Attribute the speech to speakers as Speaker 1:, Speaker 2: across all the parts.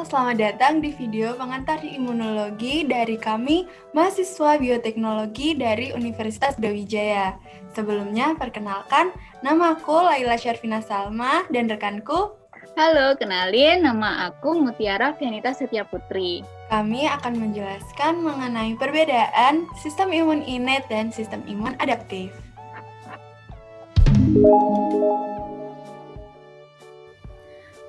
Speaker 1: selamat datang di video pengantar imunologi dari kami, mahasiswa bioteknologi dari Universitas Brawijaya. Sebelumnya, perkenalkan, nama aku Laila Syarfina Salma dan rekanku.
Speaker 2: Halo, kenalin nama aku Mutiara Fianita Setia Putri.
Speaker 1: Kami akan menjelaskan mengenai perbedaan sistem imun innate dan sistem imun adaptif.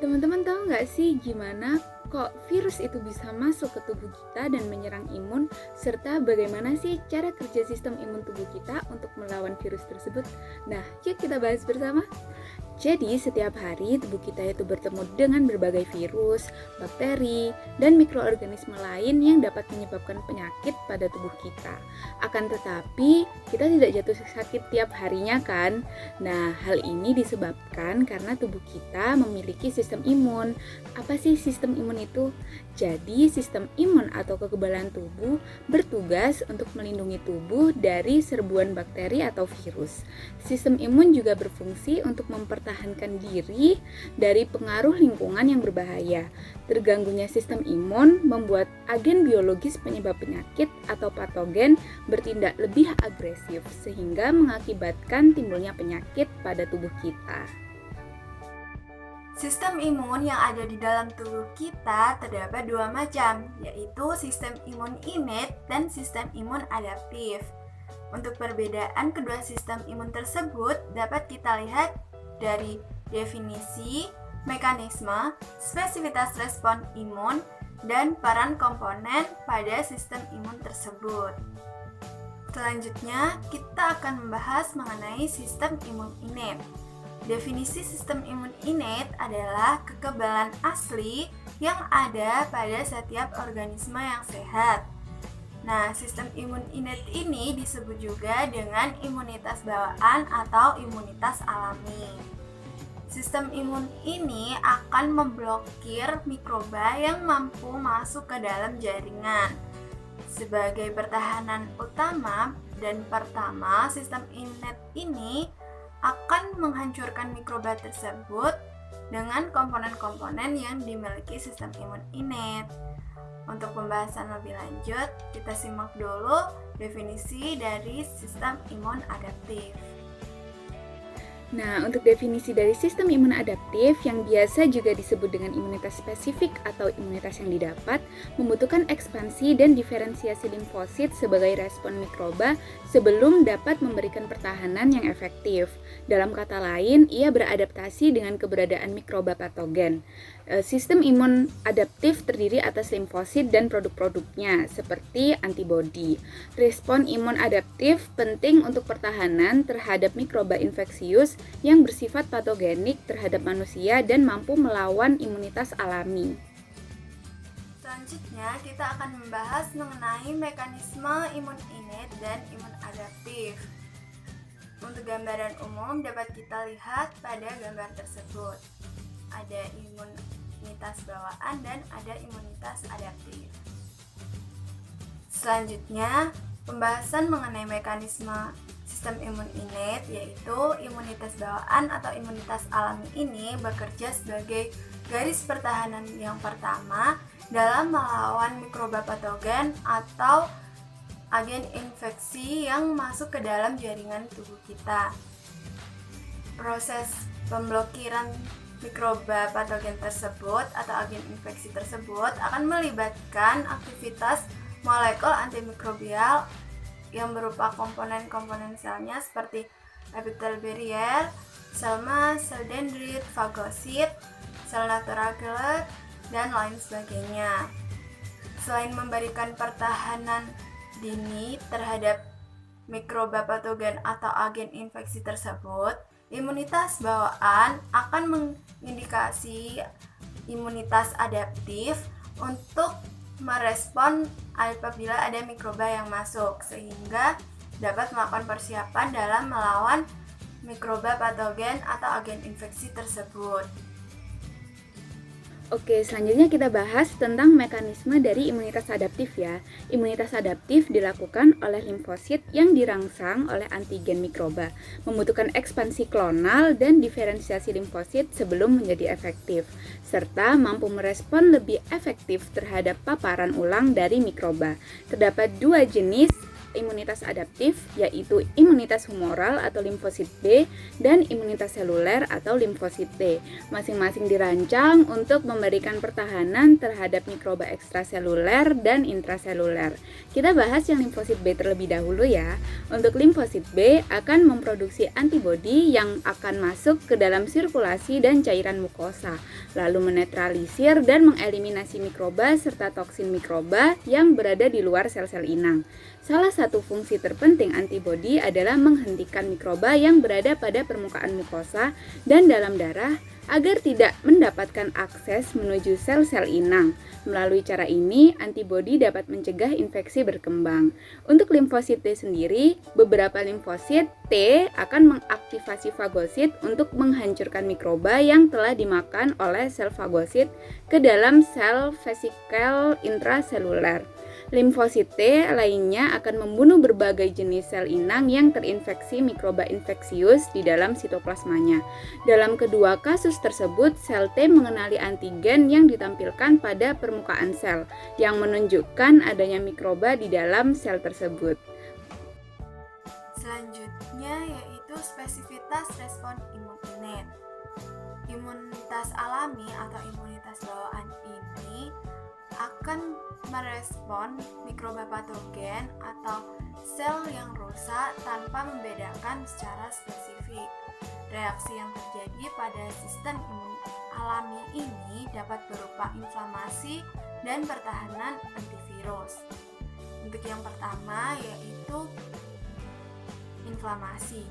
Speaker 3: Teman-teman tahu nggak sih gimana kok virus itu bisa masuk ke tubuh kita dan menyerang imun, serta bagaimana sih cara kerja sistem imun tubuh kita untuk melawan virus tersebut? Nah, yuk kita bahas bersama. Jadi, setiap hari tubuh kita itu bertemu dengan berbagai virus, bakteri, dan mikroorganisme lain yang dapat menyebabkan penyakit pada tubuh kita. Akan tetapi, kita tidak jatuh sakit tiap harinya kan? Nah, hal ini disebabkan karena tubuh kita memiliki sistem imun. Apa sih sistem imun itu? Jadi, sistem imun atau kekebalan tubuh bertugas untuk melindungi tubuh dari serbuan bakteri atau virus. Sistem imun juga berfungsi untuk mempertahankan diri dari pengaruh lingkungan yang berbahaya. Terganggunya sistem imun membuat agen biologis penyebab penyakit atau patogen bertindak lebih agresif sehingga mengakibatkan timbulnya penyakit pada tubuh kita.
Speaker 1: Sistem imun yang ada di dalam tubuh kita terdapat dua macam, yaitu sistem imun innate dan sistem imun adaptif. Untuk perbedaan kedua sistem imun tersebut dapat kita lihat dari definisi, mekanisme, spesifitas respon imun, dan peran komponen pada sistem imun tersebut. Selanjutnya, kita akan membahas mengenai sistem imun innate. Definisi sistem imun innate adalah kekebalan asli yang ada pada setiap organisme yang sehat. Nah, sistem imun innate ini disebut juga dengan imunitas bawaan atau imunitas alami. Sistem imun ini akan memblokir mikroba yang mampu masuk ke dalam jaringan. Sebagai pertahanan utama dan pertama, sistem innate ini akan menghancurkan mikroba tersebut dengan komponen-komponen yang dimiliki sistem imun innate. Untuk pembahasan lebih lanjut, kita simak dulu definisi dari sistem imun adaptif.
Speaker 3: Nah, untuk definisi dari sistem imun adaptif yang biasa juga disebut dengan imunitas spesifik atau imunitas yang didapat, membutuhkan ekspansi dan diferensiasi limfosit sebagai respon mikroba sebelum dapat memberikan pertahanan yang efektif. Dalam kata lain, ia beradaptasi dengan keberadaan mikroba patogen. Sistem imun adaptif terdiri atas limfosit dan produk-produknya seperti antibodi. Respon imun adaptif penting untuk pertahanan terhadap mikroba infeksius yang bersifat patogenik terhadap manusia dan mampu melawan imunitas alami.
Speaker 1: Selanjutnya, kita akan membahas mengenai mekanisme imun innate dan imun adaptif. Untuk gambaran umum dapat kita lihat pada gambar tersebut. Ada imunitas bawaan dan ada imunitas adaptif. Selanjutnya, pembahasan mengenai mekanisme sistem imun innate, yaitu imunitas bawaan atau imunitas alami ini bekerja sebagai garis pertahanan yang pertama dalam melawan mikroba patogen atau agen infeksi yang masuk ke dalam jaringan tubuh kita. Proses pemblokiran mikroba patogen tersebut atau agen infeksi tersebut akan melibatkan aktivitas molekul antimikrobial yang berupa komponen-komponen selnya seperti epithelial barrier, sel mas, sel dendrit, fagosit, sel natural killer, dan lain sebagainya. Selain memberikan pertahanan dini terhadap mikroba patogen atau agen infeksi tersebut, imunitas bawaan akan mengindikasi imunitas adaptif untuk merespon apabila ada mikroba yang masuk, sehingga dapat melakukan persiapan dalam melawan mikroba patogen atau agen infeksi tersebut.
Speaker 3: Oke, selanjutnya kita bahas tentang mekanisme dari imunitas adaptif ya. Imunitas adaptif dilakukan oleh limfosit yang dirangsang oleh antigen mikroba, membutuhkan ekspansi klonal dan diferensiasi limfosit sebelum menjadi efektif, serta mampu merespon lebih efektif terhadap paparan ulang dari mikroba. Terdapat dua jenis imunitas adaptif, yaitu imunitas humoral atau limfosit B dan imunitas seluler atau limfosit T. Masing-masing dirancang untuk memberikan pertahanan terhadap mikroba ekstraseluler dan intraseluler. Kita bahas yang limfosit B terlebih dahulu ya. Untuk limfosit B akan memproduksi antibodi yang akan masuk ke dalam sirkulasi dan cairan mukosa, lalu menetralisir dan mengeliminasi mikroba serta toksin mikroba yang berada di luar sel-sel inang. Salah satu fungsi terpenting antibodi adalah menghentikan mikroba yang berada pada permukaan mukosa dan dalam darah agar tidak mendapatkan akses menuju sel-sel inang. Melalui cara ini, antibodi dapat mencegah infeksi berkembang. Untuk limfosit T sendiri, beberapa limfosit T akan mengaktifasi fagosit untuk menghancurkan mikroba yang telah dimakan oleh sel fagosit ke dalam sel vesikel intraseluler. Limfosit T lainnya akan membunuh berbagai jenis sel inang yang terinfeksi mikroba infeksius di dalam sitoplasmanya. Dalam kedua kasus tersebut, sel T mengenali antigen yang ditampilkan pada permukaan sel, yang menunjukkan adanya mikroba di dalam sel tersebut.
Speaker 1: Selanjutnya yaitu spesifitas respon imun innate. Imunitas alami atau imunitas bawaan ini akan merespon mikroba patogen atau sel yang rusak tanpa membedakan secara spesifik. Reaksi yang terjadi pada sistem imun alami ini dapat berupa inflamasi dan pertahanan antivirus. Untuk yang pertama yaitu inflamasi.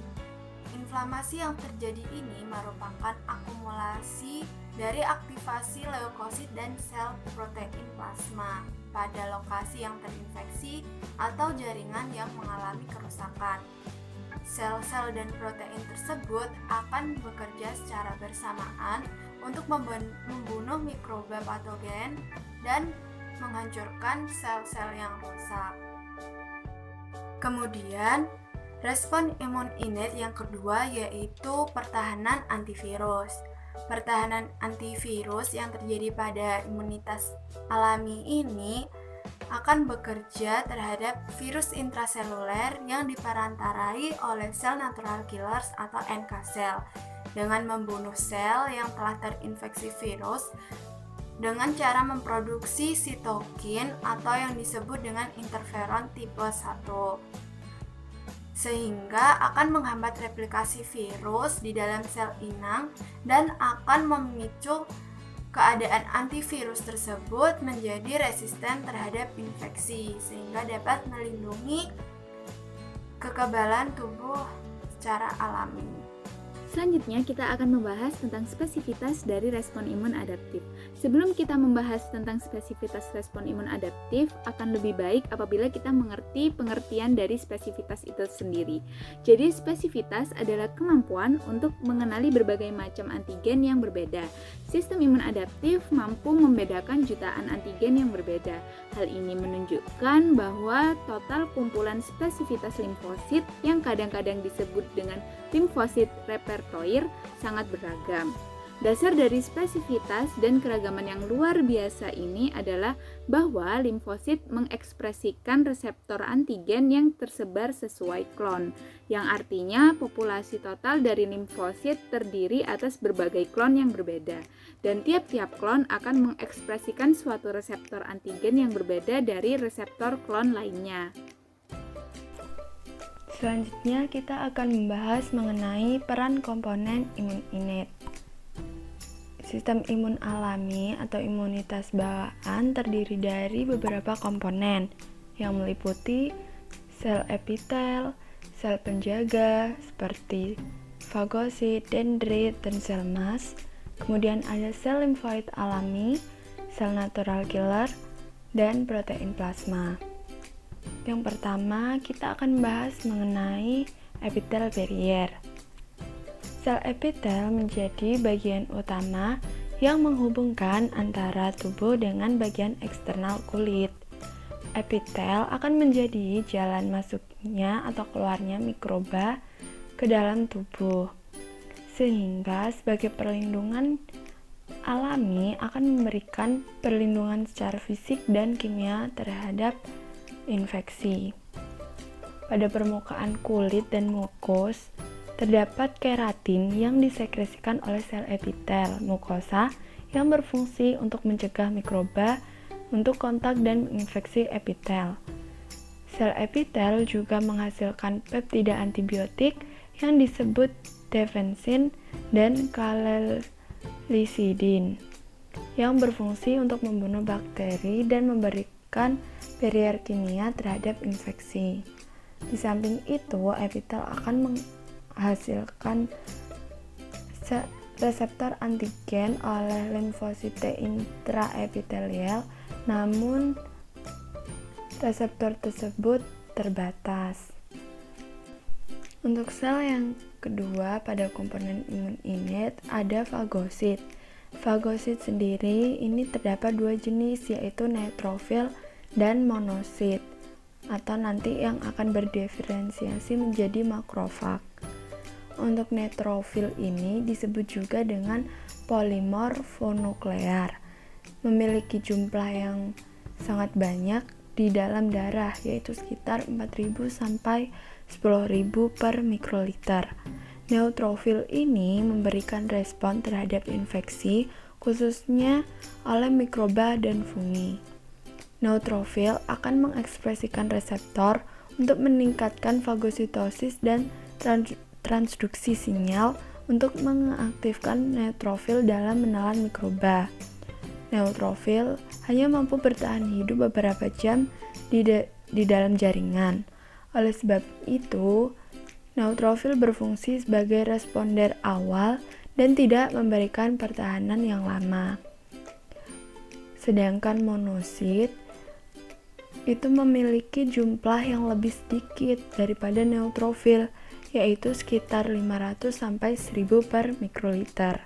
Speaker 1: Inflamasi yang terjadi ini merupakan akumulasi dari aktivasi leukosit dan sel protein plasma pada lokasi yang terinfeksi atau jaringan yang mengalami kerusakan. Sel-sel dan protein tersebut akan bekerja secara bersamaan untuk membunuh mikroba patogen dan menghancurkan sel-sel yang rusak. Kemudian, respon imun innate yang kedua yaitu pertahanan antivirus. Pertahanan antivirus yang terjadi pada imunitas alami ini akan bekerja terhadap virus intraseluler yang diperantarai oleh sel natural killers atau NK cell dengan membunuh sel yang telah terinfeksi virus dengan cara memproduksi sitokin atau yang disebut dengan interferon tipe 1. Sehingga akan menghambat replikasi virus di dalam sel inang dan akan memicu keadaan antivirus tersebut menjadi resisten terhadap infeksi sehingga dapat melindungi kekebalan tubuh secara alami.
Speaker 3: Selanjutnya kita akan membahas tentang spesifitas dari respon imun adaptif. Sebelum kita membahas tentang spesifitas respon imun adaptif, akan lebih baik apabila kita mengerti pengertian dari spesifitas itu sendiri. Jadi spesifitas adalah kemampuan untuk mengenali berbagai macam antigen yang berbeda. Sistem imun adaptif mampu membedakan jutaan antigen yang berbeda. Hal ini menunjukkan bahwa total kumpulan spesifitas limfosit yang kadang-kadang disebut dengan limfosit repertoire sangat beragam. Dasar dari spesifitas dan keragaman yang luar biasa ini adalah bahwa limfosit mengekspresikan reseptor antigen yang tersebar sesuai klon, yang artinya populasi total dari limfosit terdiri atas berbagai klon yang berbeda, dan tiap-tiap klon akan mengekspresikan suatu reseptor antigen yang berbeda dari reseptor klon lainnya.
Speaker 1: Selanjutnya kita akan membahas mengenai peran komponen imun innate. Sistem imun alami atau imunitas bawaan terdiri dari beberapa komponen yang meliputi sel epitel, sel penjaga seperti fagosit, dendrit, dan sel mast. Kemudian ada sel limfoid alami, sel natural killer, dan protein plasma. Yang pertama, kita akan membahas mengenai epitel barrier. Sel epitel menjadi bagian utama yang menghubungkan antara tubuh dengan bagian eksternal kulit. Epitel akan menjadi jalan masuknya atau keluarnya mikroba ke dalam tubuh, sehingga sebagai perlindungan alami akan memberikan perlindungan secara fisik dan kimia terhadap infeksi. Pada permukaan kulit dan mukus, terdapat keratin yang disekresikan oleh sel epitel mukosa yang berfungsi untuk mencegah mikroba untuk kontak dan menginfeksi epitel. Sel epitel juga menghasilkan peptida antibiotik yang disebut defensin dan kalelisidin yang berfungsi untuk membunuh bakteri dan memberikan barrier kimia terhadap infeksi. Di samping itu, epitel akan menghasilkan reseptor antigen oleh limfosit intraepitelial, namun reseptor tersebut terbatas. Untuk sel yang kedua pada komponen imun innate ada fagosit. Fagosit sendiri ini terdapat dua jenis, yaitu neutrofil dan monosit, atau nanti yang akan berdiferensiasi menjadi makrofag. Untuk neutrofil ini disebut juga dengan polimorfonuklear, memiliki jumlah yang sangat banyak di dalam darah, yaitu sekitar 4.000 sampai 10.000 per mikroliter. Neutrofil ini memberikan respon terhadap infeksi, khususnya oleh mikroba dan fungi. Neutrofil akan mengekspresikan reseptor untuk meningkatkan fagositosis dan transduksi sinyal untuk mengaktifkan neutrofil dalam menelan mikroba. Neutrofil hanya mampu bertahan hidup beberapa jam di dalam jaringan. Oleh sebab itu, neutrofil berfungsi sebagai responder awal dan tidak memberikan pertahanan yang lama. Sedangkan monosit itu memiliki jumlah yang lebih sedikit daripada neutrofil, yaitu sekitar 500 sampai 1000 per mikroliter.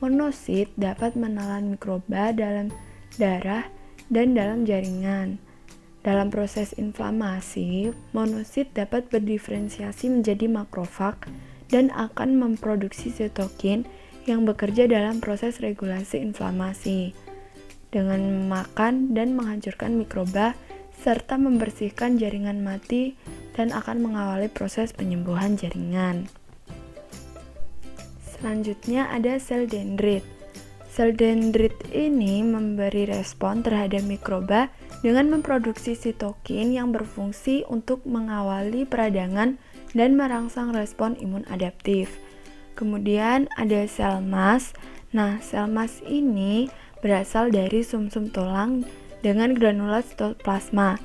Speaker 1: Monosit dapat menelan mikroba dalam darah dan dalam jaringan. Dalam proses inflamasi, monosit dapat berdiferensiasi menjadi makrofag dan akan memproduksi sitokin yang bekerja dalam proses regulasi inflamasi dengan memakan dan menghancurkan mikroba serta membersihkan jaringan mati dan akan mengawali proses penyembuhan jaringan. Selanjutnya ada sel dendrit. Sel dendrit ini memberi respon terhadap mikroba dengan memproduksi sitokin yang berfungsi untuk mengawali peradangan dan merangsang respon imun adaptif. Kemudian ada sel mast. Nah, sel mast ini berasal dari sumsum tulang dengan granula sitoplasma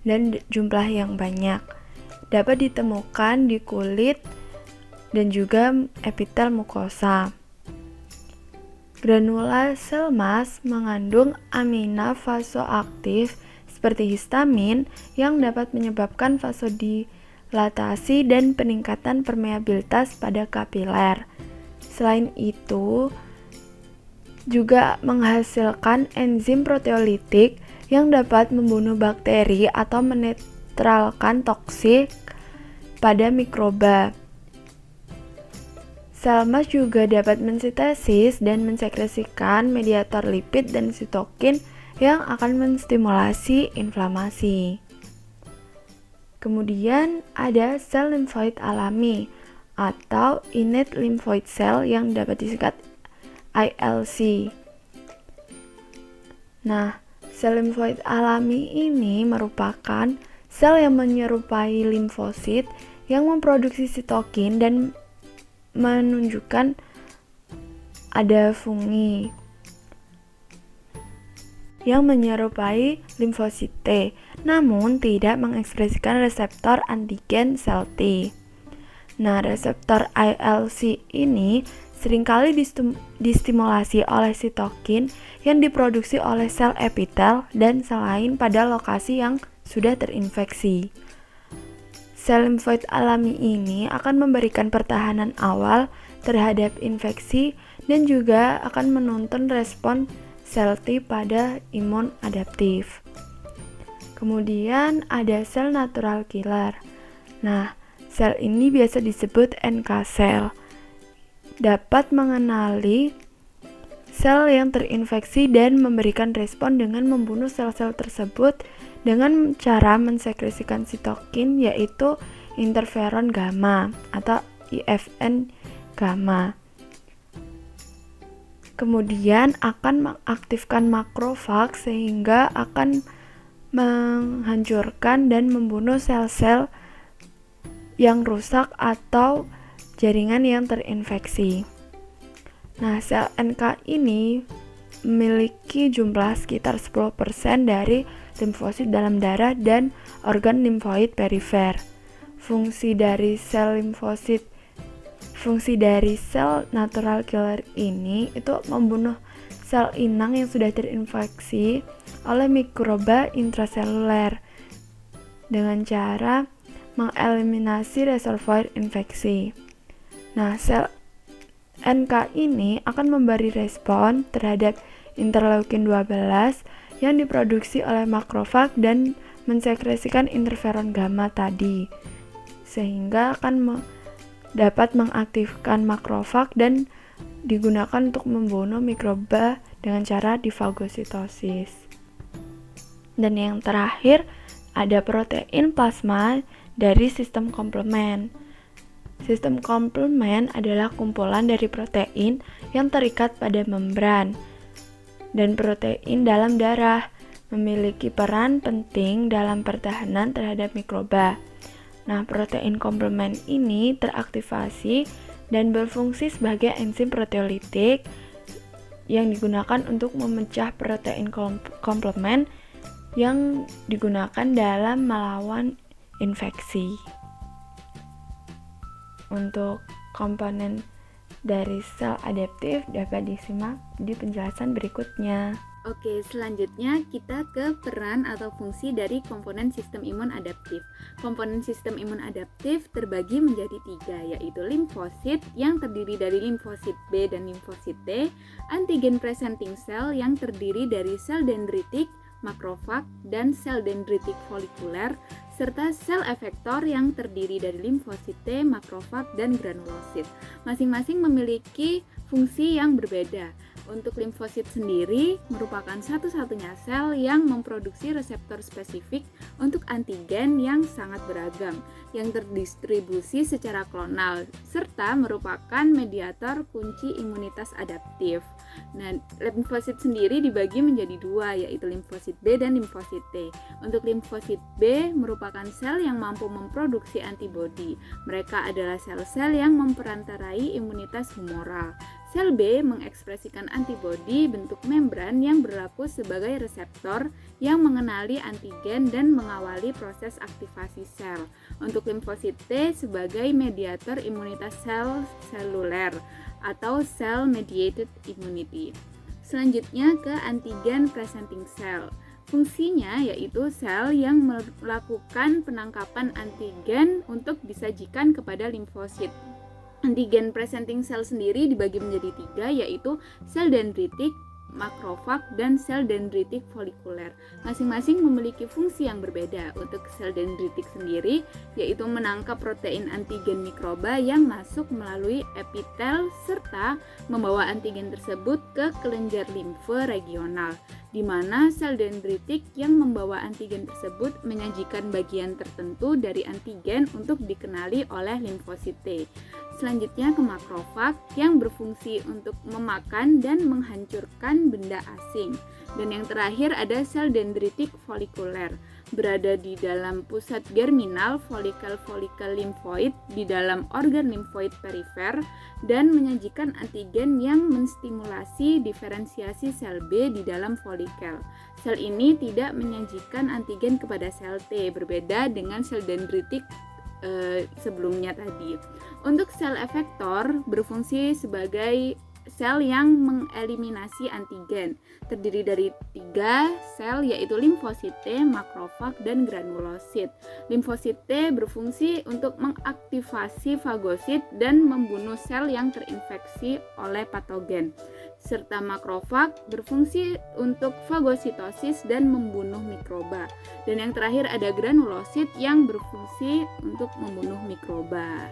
Speaker 1: dan jumlah yang banyak. Dapat ditemukan di kulit dan juga epitel mukosa. Granula sel mast mengandung amina vasoaktif seperti histamin yang dapat menyebabkan vasodilatasi dan peningkatan permeabilitas pada kapiler. Selain itu, juga menghasilkan enzim proteolitik yang dapat membunuh bakteri atau menetralkan toksik pada mikroba. Sel mast juga dapat mensintesis dan mensekresikan mediator lipid dan sitokin yang akan menstimulasi inflamasi. Kemudian ada sel limfoid alami atau innate lymphoid cell yang dapat disingkat ILC. Nah, sel limfoid alami ini merupakan sel yang menyerupai limfosit yang memproduksi sitokin dan menunjukkan ada fungi yang menyerupai limfosit T, namun tidak mengekspresikan reseptor antigen sel T. Nah, reseptor ILC ini seringkali distimulasi oleh sitokin yang diproduksi oleh sel epitel dan sel lain pada lokasi yang sudah terinfeksi. Sel limfoid alami ini akan memberikan pertahanan awal terhadap infeksi dan juga akan menuntun respon sel T pada imun adaptif. Kemudian ada sel natural killer. Nah, sel ini biasa disebut NK cell. Dapat mengenali sel yang terinfeksi dan memberikan respon dengan membunuh sel-sel tersebut dengan cara mensekresikan sitokin, yaitu interferon gamma atau IFN gamma. Kemudian akan mengaktifkan makrofag sehingga akan menghancurkan dan membunuh sel-sel yang rusak atau jaringan yang terinfeksi. Nah, sel NK ini memiliki jumlah sekitar 10% dari limfosit dalam darah dan organ limfoid perifer. Fungsi dari sel natural killer ini itu membunuh sel inang yang sudah terinfeksi oleh mikroba intraseluler dengan cara mengeliminasi reservoir infeksi. Nah, sel NK ini akan memberi respon terhadap interleukin 12 yang diproduksi oleh makrofag dan mensekresikan interferon gamma tadi, sehingga akan dapat mengaktifkan makrofag dan digunakan untuk membunuh mikroba dengan cara difagositosis. Dan yang terakhir ada protein plasma dari sistem komplement. Sistem komplement adalah kumpulan dari protein yang terikat pada membran dan protein dalam darah, memiliki peran penting dalam pertahanan terhadap mikroba. Nah, protein komplement ini teraktivasi dan berfungsi sebagai enzim proteolitik yang digunakan untuk memecah protein komplement yang digunakan dalam melawan infeksi. Untuk komponen dari sel adaptif dapat disimak di penjelasan berikutnya.
Speaker 3: Oke, selanjutnya kita ke peran atau fungsi dari komponen sistem imun adaptif. Komponen sistem imun adaptif terbagi menjadi 3, yaitu limfosit yang terdiri dari limfosit B dan limfosit T, antigen presenting cell yang terdiri dari sel dendritik, makrofag, dan sel dendritik folikuler, serta sel efektor yang terdiri dari limfosit T, makrofag, dan granulosit. Masing-masing memiliki fungsi yang berbeda. Untuk limfosit sendiri merupakan satu-satunya sel yang memproduksi reseptor spesifik untuk antigen yang sangat beragam, yang terdistribusi secara klonal, serta merupakan mediator kunci imunitas adaptif. Nah, limfosit sendiri dibagi menjadi 2, yaitu limfosit B dan limfosit T. Untuk limfosit B merupakan sel yang mampu memproduksi antibodi. Mereka adalah sel-sel yang memperantarai imunitas humoral. Sel B mengekspresikan antibodi bentuk membran yang berlaku sebagai reseptor yang mengenali antigen dan mengawali proses aktivasi sel. Untuk limfosit T sebagai mediator imunitas sel seluler atau cell mediated immunity. Selanjutnya ke antigen presenting cell. Fungsinya yaitu sel yang melakukan penangkapan antigen untuk disajikan kepada limfosit. Antigen presenting cell sendiri dibagi menjadi 3, yaitu sel dendritik, makrofag, dan sel dendritik folikuler. Masing-masing memiliki fungsi yang berbeda. Untuk sel dendritik sendiri yaitu menangkap protein antigen mikroba yang masuk melalui epitel serta membawa antigen tersebut ke kelenjar limfe regional, di mana sel dendritik yang membawa antigen tersebut menyajikan bagian tertentu dari antigen untuk dikenali oleh limfosit T. Selanjutnya ke makrofag yang berfungsi untuk memakan dan menghancurkan benda asing. Dan yang terakhir ada sel dendritik folikuler, berada di dalam pusat germinal folikel-folikel limfoid di dalam organ limfoid perifer dan menyajikan antigen yang menstimulasi diferensiasi sel B di dalam folikel. Sel ini tidak menyajikan antigen kepada sel T, berbeda dengan sel dendritik sebelumnya tadi. Untuk sel efektor berfungsi sebagai sel yang mengeliminasi antigen. Terdiri dari 3 sel yaitu limfosit T, makrofag, dan granulosit. Limfosit T berfungsi untuk mengaktifasi fagosit dan membunuh sel yang terinfeksi oleh patogen. Serta makrofag berfungsi untuk fagositosis dan membunuh mikroba. Dan yang terakhir ada granulosit yang berfungsi untuk membunuh mikroba.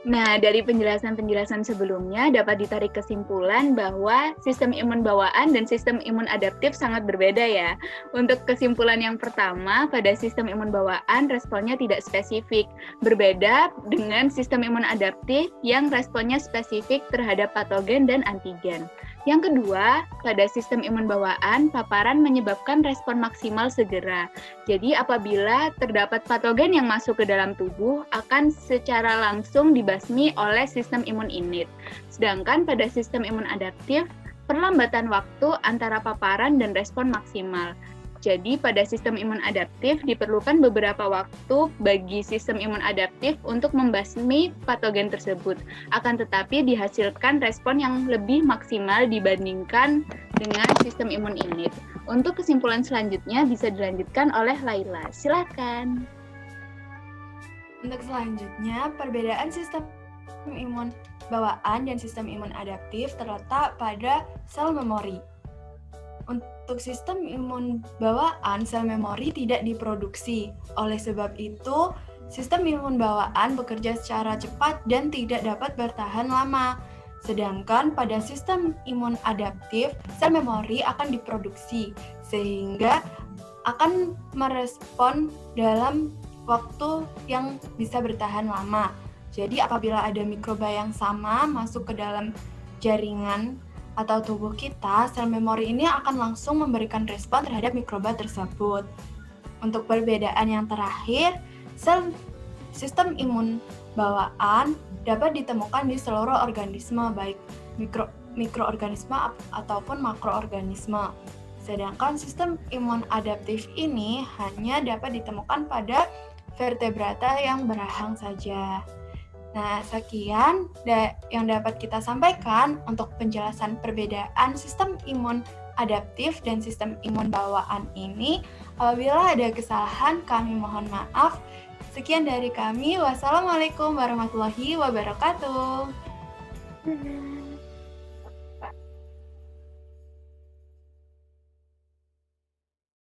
Speaker 2: Nah, dari penjelasan-penjelasan sebelumnya dapat ditarik kesimpulan bahwa sistem imun bawaan dan sistem imun adaptif sangat berbeda ya. Untuk kesimpulan yang pertama, pada sistem imun bawaan responnya tidak spesifik, berbeda dengan sistem imun adaptif yang responnya spesifik terhadap patogen dan antigen. Yang kedua, pada sistem imun bawaan, paparan menyebabkan respon maksimal segera. Jadi apabila terdapat patogen yang masuk ke dalam tubuh, akan secara langsung dibasmi oleh sistem imun innate. Sedangkan pada sistem imun adaptif, perlambatan waktu antara paparan dan respon maksimal. Jadi pada sistem imun adaptif diperlukan beberapa waktu bagi sistem imun adaptif untuk membasmi patogen tersebut. Akan tetapi dihasilkan respon yang lebih maksimal dibandingkan dengan sistem imun innate. Untuk kesimpulan selanjutnya bisa dilanjutkan oleh Laila. Silakan.
Speaker 1: Untuk selanjutnya, perbedaan sistem imun bawaan dan sistem imun adaptif terletak pada sel memori. Untuk sistem imun bawaan, sel memori tidak diproduksi. Oleh sebab itu, sistem imun bawaan bekerja secara cepat dan tidak dapat bertahan lama. Sedangkan pada sistem imun adaptif, sel memori akan diproduksi, sehingga akan merespon dalam waktu yang bisa bertahan lama. Jadi apabila ada mikroba yang sama masuk ke dalam jaringan atau tubuh kita, sel memori ini akan langsung memberikan respon terhadap mikroba tersebut. Untuk perbedaan yang terakhir, sistem imun bawaan dapat ditemukan di seluruh organisme, baik mikroorganisme ataupun makroorganisme. Sedangkan sistem imun adaptif ini hanya dapat ditemukan pada vertebrata yang berahang saja. Nah, sekian yang dapat kita sampaikan untuk penjelasan perbedaan sistem imun adaptif dan sistem imun bawaan ini. Apabila ada kesalahan, kami mohon maaf. Sekian dari kami. Wassalamualaikum warahmatullahi wabarakatuh.